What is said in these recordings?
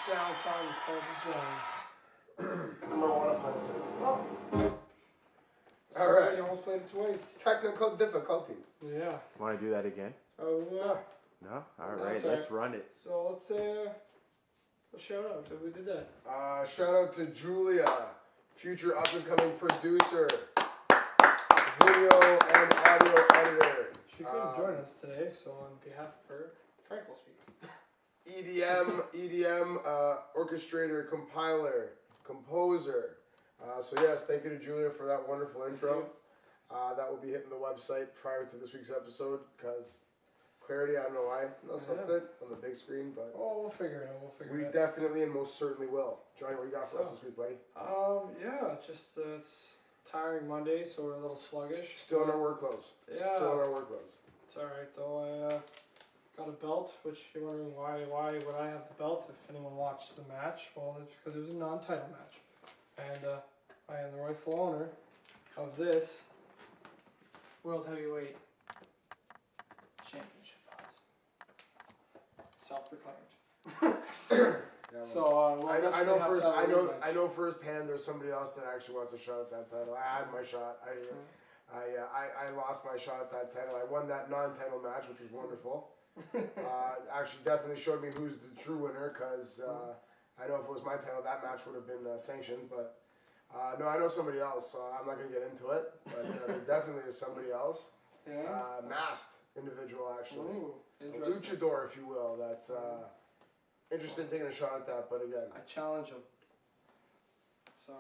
Downtown with Frank and John. Number one plays it. Oh. All right. You almost played it twice. Technical difficulties. Yeah. Want to do that again? Oh, No? Alright, let's run it. So let's say a shout out to who did that. Shout out to Julia, future up and coming producer, video and audio editor. She couldn't join us today, so on behalf of her, Frank will speak. EDM orchestrator, compiler, composer. So yes, thank you to Julia for that wonderful intro. That will be hitting the website prior to this week's episode because clarity, I don't know why, not something on the big screen, but we'll figure it out. We definitely and most certainly will. Johnny, what do you got for us this week, buddy? Just it's tiring Monday, so we're a little sluggish. Still in our work clothes. Yeah. Still in our work clothes. It's alright though. I got a belt, which you're wondering why would I have the belt if anyone watched the match? Well, it's because it was a non-title match. And I am the rightful owner of this World Heavyweight Championship belt. Self-proclaimed. So I know firsthand there's somebody else that actually wants a shot at that title. I had my shot. I lost my shot at that title. I won that non-title match, which was wonderful. Actually definitely showed me who's the true winner because I know if it was my title that match would have been sanctioned, but no, I know somebody else, so I'm not going to get into it, but there definitely is somebody else. Masked individual, actually. Ooh, a luchador, if you will, that's interested in taking a shot at that, but again, I challenge him. So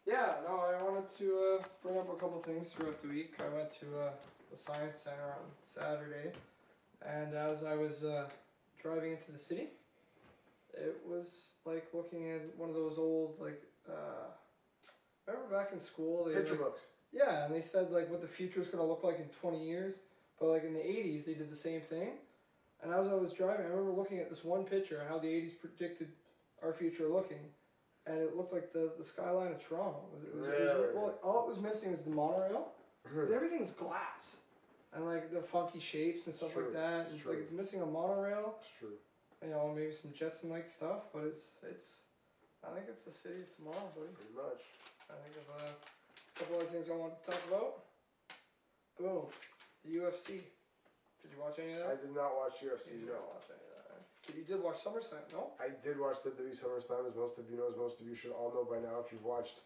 I wanted to bring up a couple things throughout the week. I went to the Science Center on Saturday. And as I was driving into the city, it was like looking at one of those old, remember back in school? Picture books. Yeah, and they said like what the future is going to look like in 20 years. But like in the 80s, they did the same thing. And as I was driving, I remember looking at this one picture and how the 80s predicted our future looking. And it looked like the skyline of Toronto. All it was missing is the monorail. Because everything's glass. And like the funky shapes and stuff like that. It's like it's missing a monorail. It's true. You know, maybe some Jetson-like stuff, but it's. I think it's the city of tomorrow, buddy. Pretty much. I think of a couple other things I want to talk about. Boom, the UFC. Did you watch any of that? I did not watch UFC. You did not watch any of that. Right? But you did watch SummerSlam, no? I did watch WWE SummerSlam, as most of you know, as most of you should all know by now. If you've watched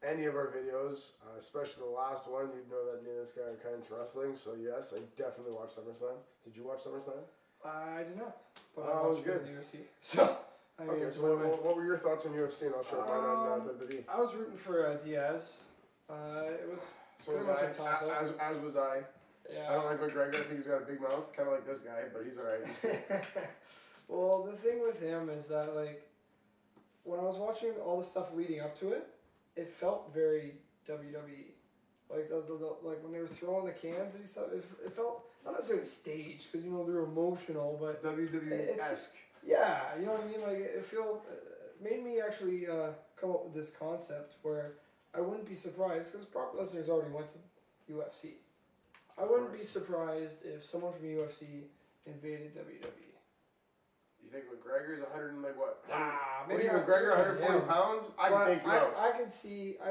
any of our videos, especially the last one, you'd know that me and this guy are kind of into wrestling. So yes, I definitely watched SummerSlam. Did you watch SummerSlam? I did not. But I watched good. The UFC. So. Okay, so what were your thoughts on UFC? And I'll show mine on WWE. I was rooting for Diaz. It was pretty much a toss-up. As was I. Yeah. I don't like McGregor. I think he's got a big mouth, kind of like this guy, but he's alright. Well, the thing with him is that, like, when I was watching all the stuff leading up to it, it felt very WWE. Like, like when they were throwing the cans and stuff, it felt not necessarily staged, because, you know, they're emotional, but WWE-esque. Yeah, you know what I mean? Like, it made me actually come up with this concept where I wouldn't be surprised, because Brock Lesnar's already went to UFC. I wouldn't be surprised if someone from UFC invaded WWE. You think McGregor's 100 and like what? Maybe McGregor 140 pounds? I can take you out. I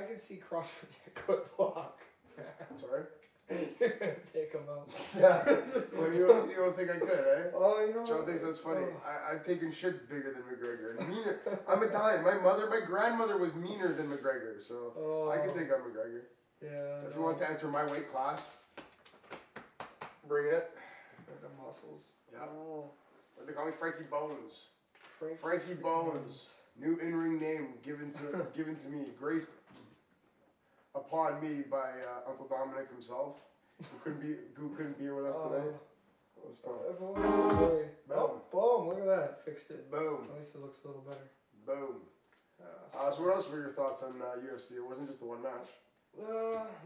can see Crossford get a good block. Sorry? You're gonna take him out. Yeah. Well, you don't think I could, eh? Oh, you know. John thinks that's funny. I've taken shits bigger than McGregor. And meaner. I'm Italian. My grandmother was meaner than McGregor, so I can take on McGregor. Yeah. If you want to enter my weight class, bring it. The muscles. Yeah. Oh. They call me Frankie Bones. Frankie Bones. New in-ring name given to me, graced upon me by Uncle Dominic himself, who couldn't be here with us today. That was fun. Boom! Look at that, fixed it. Boom. At least it looks a little better. Boom. So what else were your thoughts on UFC? It wasn't just the one match.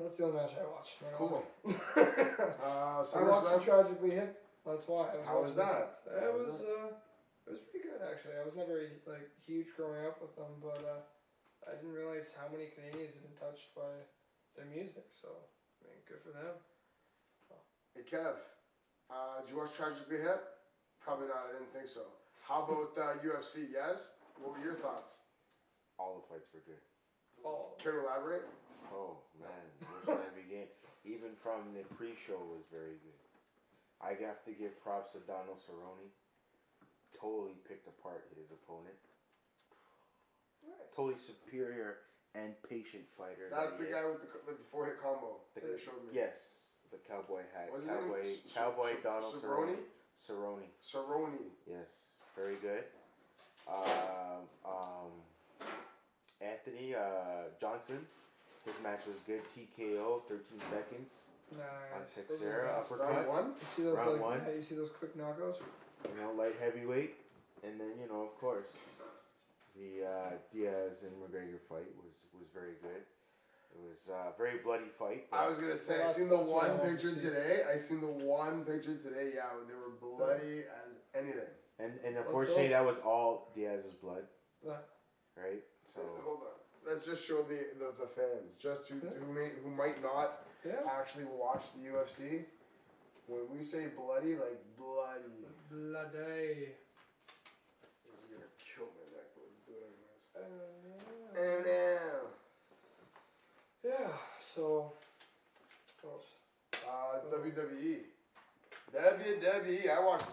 That's the only match I watched. Cool. I watched SummerSlam. it Tragically Hip. That's why. How was that? It was pretty good actually. I was never like huge growing up with them, but I didn't realize how many Canadians had been touched by their music. So I mean, good for them. Hey Kev, did you watch Tragically Hip? Probably not. I didn't think so. How about UFC? Yes. What were your thoughts? All the fights were good. Oh, Care to elaborate? Oh man, where should I begin? Even from the pre-show was very good. I have to give props to Donald Cerrone. Totally picked apart his opponent. right. Totally superior and patient fighter. That's that the he guy is. with the 4-hit combo that you showed me. Yes, the cowboy hat. What's his name? Cowboy Donald Cerrone? Cerrone. Cerrone. Yes, very good. Anthony Johnson. His match was good. TKO, 13 seconds. On Nice. Texera, Those are nice. Round uppercut. one. You see those Round like one. yeah, you see those quick knockouts? Light heavyweight. And then, of course, the Diaz and McGregor fight was very good. It was a very bloody fight. I was gonna say, I Well, seen the that's what I one want to picture see. today. Yeah, they were bloody as anything. And unfortunately, also- that was all Diaz's blood, But right? So Hold on. Let's just show the fans, just who might not yeah, actually watch the UFC. When we say bloody, like bloody. bloody. This is gonna kill my neck, but let's do it anyways. Uh, And now, yeah. So. What else? WWE. WWE. I watched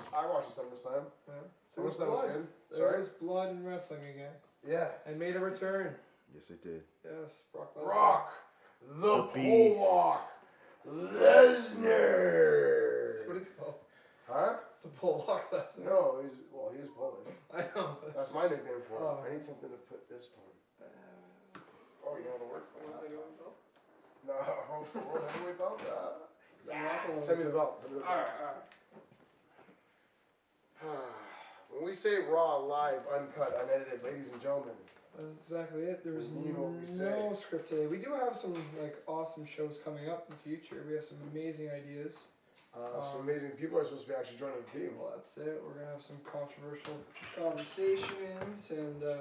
the SummerSlam. Yeah. There was SummerSlam was blood. good. There Sorry. was blood in wrestling again. Yeah. And made a return. yes, it did. Yes, Brock Lesnar. Brock, the Beast. Pollock, That's what Lesnar. he's called. Huh? The Pollock Lesnar. No, he is Polish. I know. But, That's my nickname for him. Oh. I need something to put this on. Oh, you know how to work? what was I doing, Bill? No, world heavyweight belt. Yeah. Send me the belt. Send me the belt. Alright. When we say raw, live, uncut, unedited, ladies and gentlemen, That's exactly it. There was We mean what we no say. script today. We do have some like awesome shows coming up in the future. We have some amazing ideas. some amazing people are supposed to be actually joining the team. Well, that's it. We're gonna have some controversial conversations and a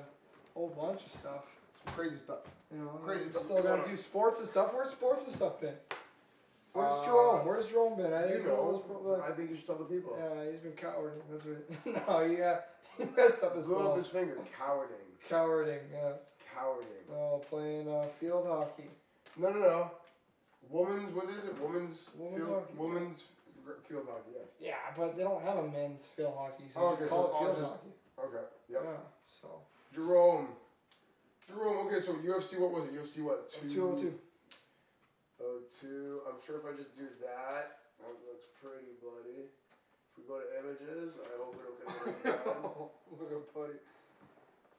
whole bunch of stuff. Some crazy stuff. You know, Crazy we stuff still going gotta on. do sports and stuff. Where's sports and stuff been? Where's Uh, Jerome? Where's Jerome been? I You didn't know. know, I think you should tell the people. Yeah, he's been cowarding. That's what. No, he messed up his Blow up little his finger. Cowarding. cowarding. Yeah. Cowarding. Oh, playing field hockey. No. Women's, what is it? Women's Women's field, hockey. women's field hockey, yes. Yeah, but they don't have a men's field hockey, so Oh, just okay, call so it it's all field just- hockey. Okay, yep. Yeah, so Jerome, okay, so UFC, what was it? UFC what? 202. 02. I'm sure if I just do that looks pretty bloody. If we go to images, I hope we don't get it wrong. Look at Buddy.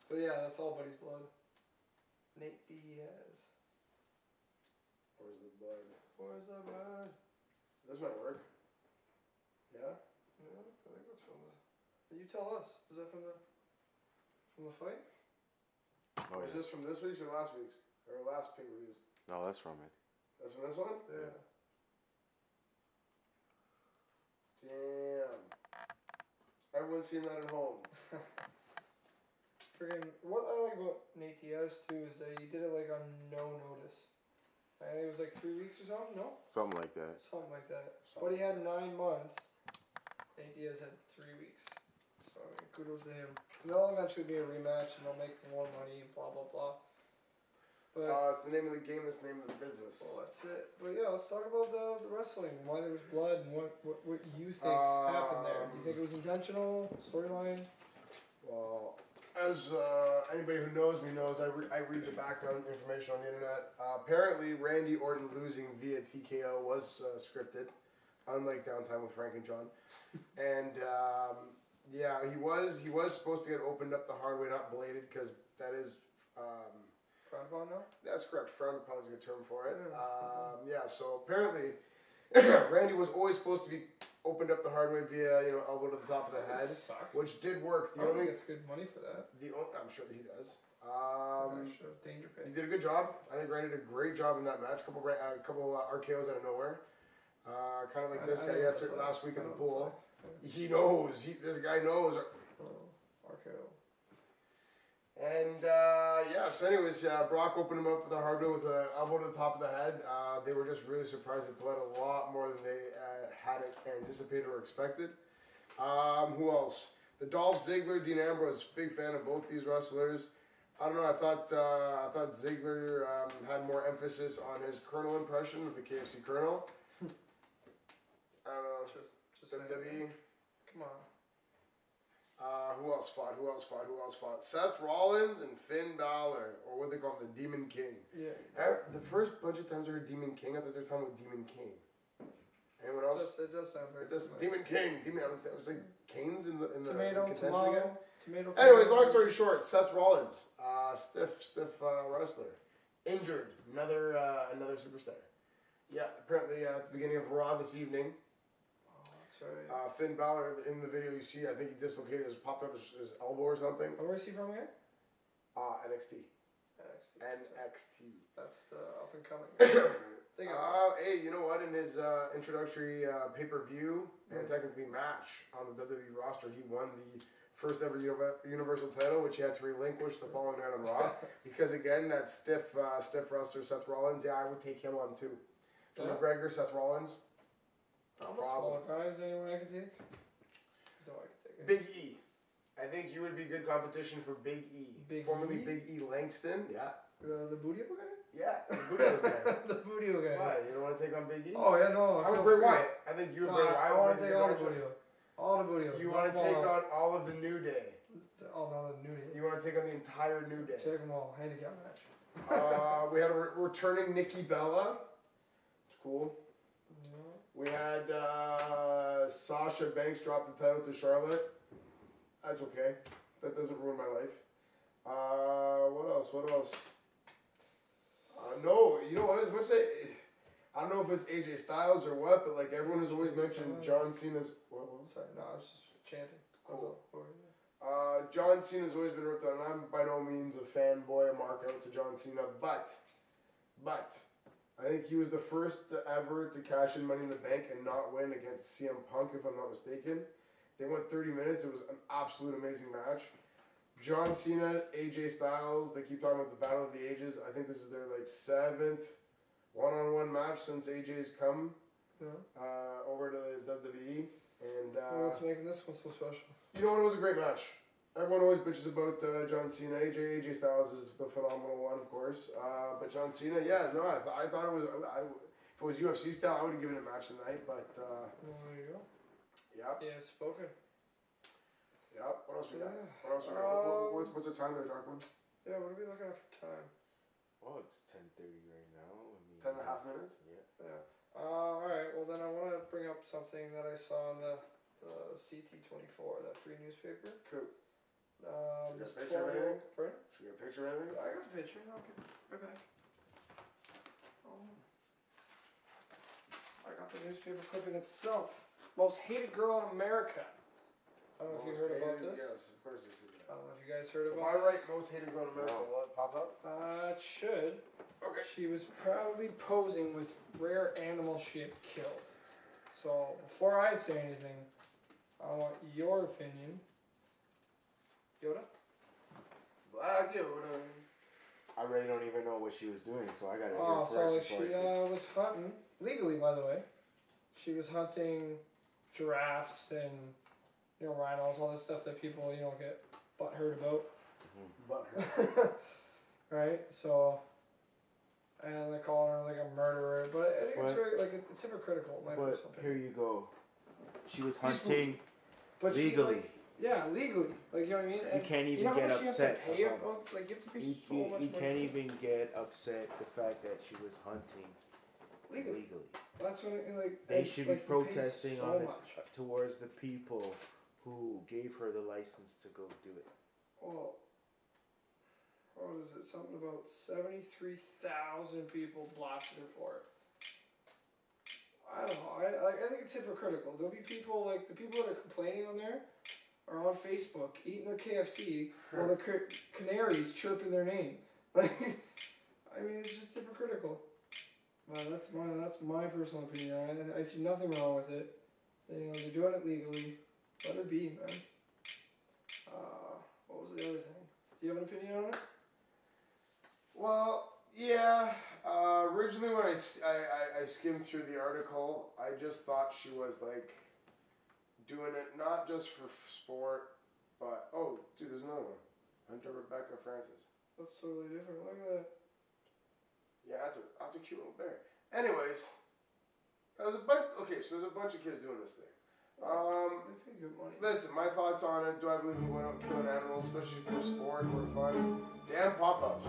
But yeah, that's all Buddy's blood. Nate Diaz. Where's the blood? Where's the blood? This might work. Yeah? Yeah, I think that's from the. You tell us. Is that from the fight? Oh, Or is yeah. this from this week's or last week's? Or last pay-per-views? No, that's from it. That's from this one? Yeah. Damn. Everyone's seen that at home. Friggin' what I like about Nate Diaz too is that he did it like on no notice. I think it was like 3 weeks or something. No, Something like that. something like that. But he had 9 months. Nate Diaz had 3 weeks. So I mean, kudos to him. And there'll eventually be a rematch, and they'll make more money, and blah blah blah. But It's the name of the game, that's the name of the business. well, that's it. But yeah, let's talk about the wrestling. Why there was blood, and what you think happened there. Do you think it was intentional storyline? Well, as anybody who knows me knows, I read the background information on the internet. Apparently, Randy Orton losing via TKO was scripted, unlike Downtime with Frank and John. And yeah, he was supposed to get opened up the hard way, not bladed, because that is. Frowned upon now? That's correct. Frowned upon is a good term for it. Yeah. Yeah, so apparently, Randy was always supposed to be opened up the hard way via elbow to the top of the head, which did work. I don't think it's good money for that. I'm sure he does. Danger pay. He did a good job. I think Randy did a great job in that match. Couple RKOs out of nowhere. Kind of like this guy last week at the pool. He knows. This guy knows. RKO. And so anyways, Brock opened him up with a hard way with an elbow to the top of the head. They were just really surprised. It bled a lot more than they had anticipated or expected. Who else? The Dolph Ziggler, Dean Ambrose, big fan of both these wrestlers. I don't know. I thought Ziggler had more emphasis on his Colonel impression with the KFC Colonel. I don't know. Just WWE. Come on. Who else fought? Seth Rollins and Finn Balor, or what they call him, the Demon King. Yeah. The first bunch of times I heard Demon King, I thought they were talking about Demon King. Anyone else? It does sound very. It does. Demon King. I was like Kings in the tomato, contention again. Tomato. Anyways, long story short, Seth Rollins, stiff wrestler, injured, another superstar. Yeah, apparently at the beginning of Raw this evening. That's right. Finn Balor, in the video you see, I think he dislocated popped out his elbow or something. Where's he from again? NXT. NXT. NXT. That's the up and coming. Hey, you know what? In his introductory pay-per-view and technically match on the WWE roster, he won the first ever Universal title, which he had to relinquish the following night on Raw. Because again, that stiff wrestler Seth Rollins, I would take him on too. John McGregor, Seth Rollins. I'm a smaller guy. Is there anyone I can take? No, I can take it. Big E. I think you would be good competition for Big E. Formerly Big E Langston. Yeah. The Budio guy? Yeah, the Budio guy. The Budio guy. Why? You don't want to take on Big E? Oh, yeah, no. I would Bray Wyatt. I think you and Bray Wyatt. I want to take all the Budio. All the Budios. You want to take on all of the New Day. Oh, no, the New Day. You want to take on the entire New Day. Take them all. Handicap match. We had a returning Nikki Bella. It's cool. We had Sasha Banks drop the title to Charlotte. That's okay. That doesn't ruin my life. What else? No, you know what? As much as I don't know if it's AJ Styles or what, but like everyone has always mentioned John Cena's. What? Sorry, no, I was just chanting. Cool. John Cena's always been ripped on, and I'm by no means a fanboy or mark out to John Cena, but I think he was the first ever to cash in Money in the Bank and not win against CM Punk, if I'm not mistaken. They went 30 minutes. It was an absolute amazing match. John Cena, AJ Styles, they keep talking about the Battle of the Ages. I think this is their like 7th one-on-one match since AJ's come over to the WWE. And what's making this one so special? You know what? It was a great match. Everyone always bitches about John Cena. AJ Styles is the phenomenal one, of course. But John Cena, I thought it was. If it was UFC style, I would have given it a match tonight. But well, there you go. Yep. Yeah, spoken. Yep. What else we got? Yeah. What else we got? What's the time there, Dark One? Yeah. What are we looking at for time? Well, it's 10:30 right now. I mean, 10.5 minutes. Yeah. All right. Well, then I want to bring up something that I saw on the CT24, that free newspaper. Cool. Should we get a picture of anything? Pardon? Should we get a picture of anything? I got the picture. I'll get right back. I got the newspaper clipping itself. Most hated girl in America. I don't know if you heard about this. Yes, of course this is. I don't know if you guys heard So about if I write this. most hated girl in America, will it pop up? It should. Okay. She was proudly posing with rare animal she had killed. So before I say anything, I want your opinion. Yoda? Black Yoda. I really don't even know what she was doing, so I gotta Oh, hear so first she before I was hunting, legally by the way. She was hunting giraffes and, rhinos, all this stuff that people, get butthurt about. Butthurt. Right? So, and they're calling her like a murderer, but I think it's very, it's hypocritical in my But personal here opinion. you go. She was hunting But legally. Yeah, legally. Like, you know what I mean? And you can't even you know how get much upset. You have to pay about, like, you have to pay so much You money. can't even get upset the fact that she was hunting legally. That's what I mean, like. They and, should like, be you pay protesting so on it much. towards the people who gave her the license to go do it. Well, what is it? Something about 73,000 people blasted her for it. I don't know. I I think it's hypocritical. There'll be people like the people that are complaining on there are on Facebook eating their KFC while the canaries chirping their name. Like, I mean, it's just hypocritical. That's my personal opinion. I see nothing wrong with it. You know, they're doing it legally. Let it be, man. What was the other thing? Do you have an opinion on it? Well, yeah. Originally, when I skimmed through the article, I just thought she was like doing it not just for sport, but oh, dude, there's another one. Hunter Rebecca Francis. That's totally different. Look at that. Yeah, that's a cute little bear. Anyways, that was a bunch. Okay, so there's a bunch of kids doing this thing. They pay good money. Listen, my thoughts on it. Do I believe in going out and killing animals, especially for sport or fun? Damn pop-ups.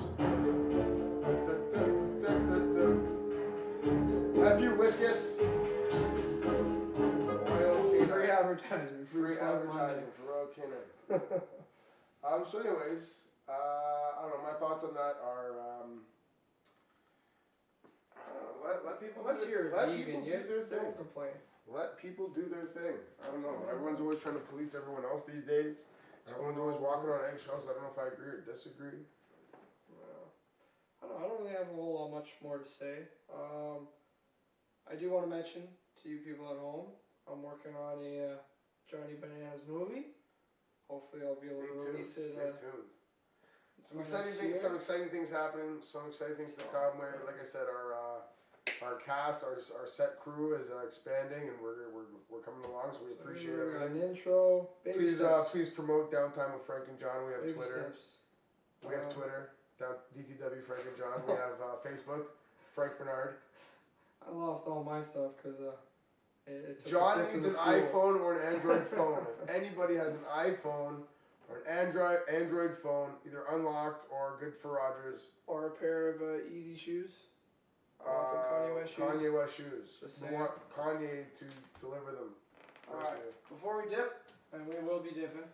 Have you whiskus? Free advertising. Free advertising for Royal Canin. So anyways, I don't know. My thoughts on that are, I don't know. Let people Unless do you're let vegan, people do their thing. don't complain. Let people do their thing. I don't know. Everyone's always trying to police everyone else these days. Everyone's always walking on eggshells. I don't know if I agree or disagree. I don't really have a whole lot much more to say. I do want to mention to you people at home, I'm working on a Johnny Bananas movie. Hopefully I'll be able to release it. Stay tuned. Some exciting things happening. Some exciting things to come. Like I said, our cast, our set crew is expanding, and we're coming along. So we appreciate everything. An intro. Please promote Downtime with Frank and John. We have baby Twitter. Steps. We have Twitter. DTW Frank and John. We have Facebook. Frank Bernard. I lost all my stuff because it took John a dip needs in an the pool. iPhone or an Android phone. If anybody has an iPhone or an Android phone, either unlocked or good for Rogers. Or a pair of Easy shoes. I want them Kanye West shoes. Kanye West shoes. Just We saying. want Kanye to deliver them. Alright, before we dip, and we will be dipping,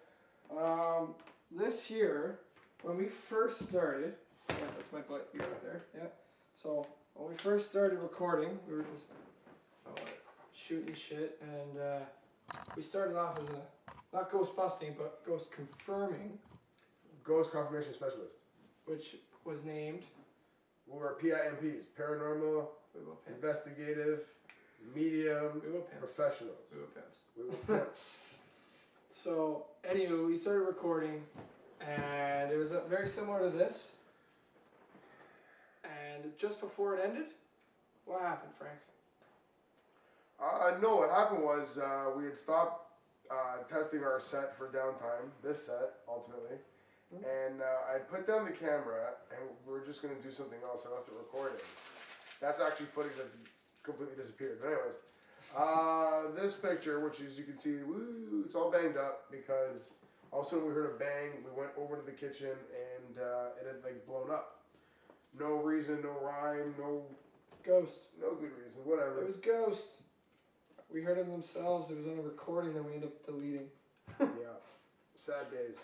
this here, when we first started, yeah, that's my butt, you right there, yeah. So, when we first started recording, we were just shooting shit, and we started off as not ghost busting, but ghost confirming. Ghost Confirmation Specialist. Which was named... We're PIMPs, Paranormal, Investigative, Medium, Professionals. We were pimps. We were pimps. So, anywho, we started recording, and it was very similar to this. And just before it ended, what happened, Frank? No, what happened was we had stopped testing our set for Downtime, this set, ultimately. And I put down the camera, and we were just going to do something else. I left it recording. That's actually footage that's completely disappeared. But anyways, this picture, which as you can see, it's all banged up because all of a sudden we heard a bang. We went over to the kitchen, and it had like blown up. No reason, no rhyme, no Ghost. No good reason, whatever. It was Ghost. We heard it themselves. It was on a recording that we ended up deleting. Yeah. Sad days.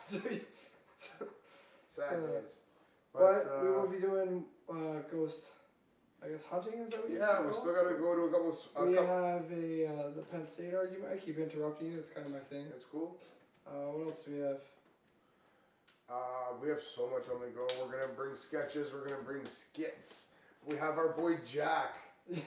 Sad days. But we will be doing ghost, I guess, hunting, is that what you call it? Yeah, we still got to go to a couple... We have the Penn State argument. I keep interrupting you. That's kind of my thing. That's cool. What else do we have? We have so much on the go. We're going to bring sketches. We're going to bring skits. We have our boy Jack.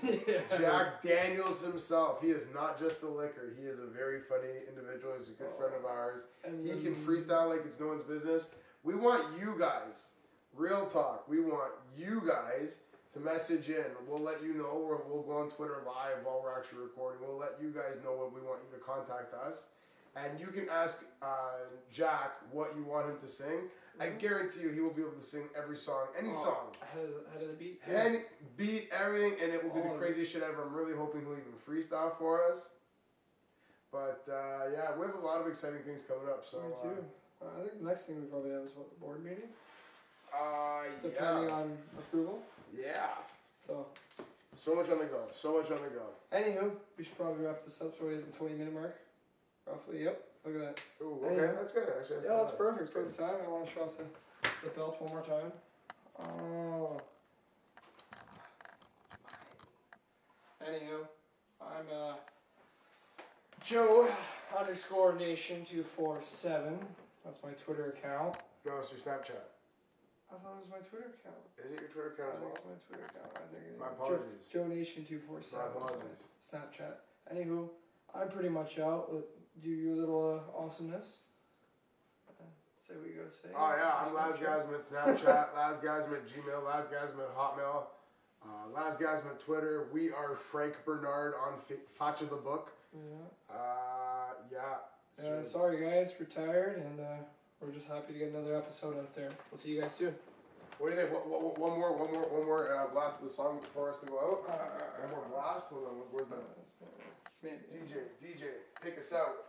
Yes. Jack Daniels himself. He is not just a liquor. He is a very funny individual. He's a good friend of ours. And He can freestyle like it's no one's business. We want you guys, real talk, we want you guys to message in. We'll let you know, or we'll go on Twitter live while we're actually recording. We'll let you guys know when we want you to contact us. And you can ask Jack what you want him to sing. I guarantee you he will be able to sing every song, any song. Ahead of the beat, too. Any beat, everything, and it will be the craziest shit ever. I'm really hoping he'll even freestyle for us. But yeah, we have a lot of exciting things coming up. So Me too. I think the next thing we probably have is what, the board meeting? yeah. Depending on approval. Yeah. So much on the go. So much on the go. Anywho, we should probably wrap this up so we're at the 20-minute mark. Roughly, yep. Look at that. Ooh, okay, that's good. Actually, Yeah, that's perfect. It's perfect time. I want to show off the belt one more time. Oh. Anywho, I'm Joe_Nation247. That's my Twitter account. No, it's your Snapchat. I thought it was my Twitter account. Is it your Twitter account as well? It's my Twitter account. I think it is. My apologies. Joe_Nation247. My apologies. Snapchat. Anywho, I'm pretty much out. Do your little awesomeness. Say what you gotta say. Oh yeah, I'm Lasgasman Snapchat, Lasgasman Gmail, Lasgasman Hotmail, Lasgasman Twitter. We are Frank Bernard on Facha the Book. Yeah. Sorry guys, we're tired and we're just happy to get another episode out there. We'll see you guys soon. What do you think? One more blast of the song before us to go out. One more blast. Hold on. Where's that? DJ, take us out.